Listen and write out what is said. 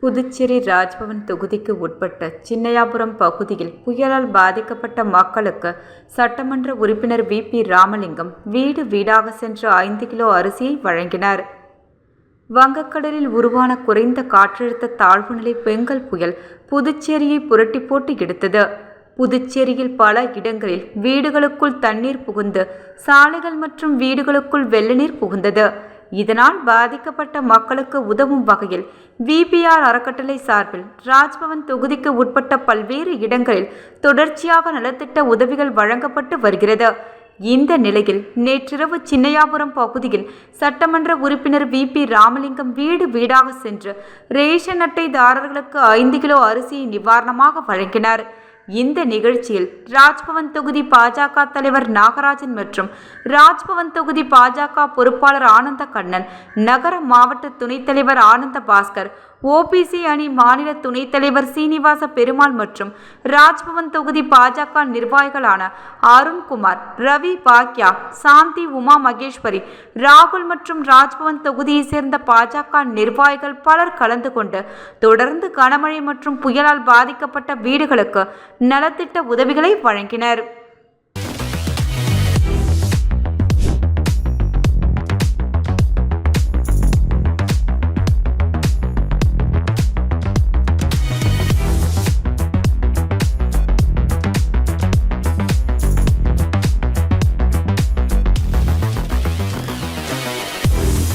புதுச்சேரி ராஜ்பவன் தொகுதிக்கு உட்பட்ட சின்னையாபுரம் பகுதியில் புயலால் பாதிக்கப்பட்ட மக்களுக்கு சட்டமன்ற உறுப்பினர் வி.பி. ராமலிங்கம் வீடு வீடாக சென்று 5 கிலோ அரிசியை வழங்கினார். வங்கக்கடலில் உருவான குறைந்த காற்றழுத்த தாழ்வுநிலை பெங்கல் புயல் புதுச்சேரியை புரட்டி போட்டு எடுத்தது. புதுச்சேரியில் பல இடங்களில் வீடுகளுக்குள் தண்ணீர் புகுந்து சாலைகள் மற்றும் வீடுகளுக்குள் வெள்ள நீர் புகுந்தது. இதனால் பாதிக்கப்பட்ட மக்களுக்கு உதவும் வகையில் வி.பி.ஆர். அறக்கட்டளை சார்பில் ராஜ்பவன் தொகுதிக்கு உட்பட்ட பல்வேறு இடங்களில் தொடர்ச்சியாக நலத்திட்ட உதவிகள் வழங்கப்பட்டு வருகிறது. இந்த நிலையில் நேற்றிரவு சின்னையாபுரம் பகுதியில் சட்டமன்ற உறுப்பினர் வி.பி. ராமலிங்கம் வீடு வீடாக சென்று ரேஷன் அட்டைதாரர்களுக்கு 5 கிலோ அரிசியை நிவாரணமாக வழங்கினார். இந்த நிகழ்ச்சியில் ராஜ்பவன் தொகுதி பாஜக தலைவர் நாகராஜன் மற்றும் ராஜ்பவன் தொகுதி பாஜக பொறுப்பாளர் ஆனந்த கண்ணன், நகர மாவட்ட துணைத் தலைவர் ஆனந்த பாஸ்கர், ஓபிசி அணி மாநில துணைத் தலைவர் சீனிவாச பெருமாள் மற்றும் ராஜ்பவன் தொகுதி பாஜக நிர்வாகிகளான அருண்குமார், ரவி, பாக்யா, சாந்தி, உமா மகேஸ்வரி, ராகுல் மற்றும் ராஜ்பவன் தொகுதியை சேர்ந்த பாஜக நிர்வாகிகள் பலர் கலந்து கொண்டு தொடர்ந்து கனமழை மற்றும் புயலால் பாதிக்கப்பட்ட வீடுகளுக்கு நலத்திட்ட உதவிகளை வழங்கினர்.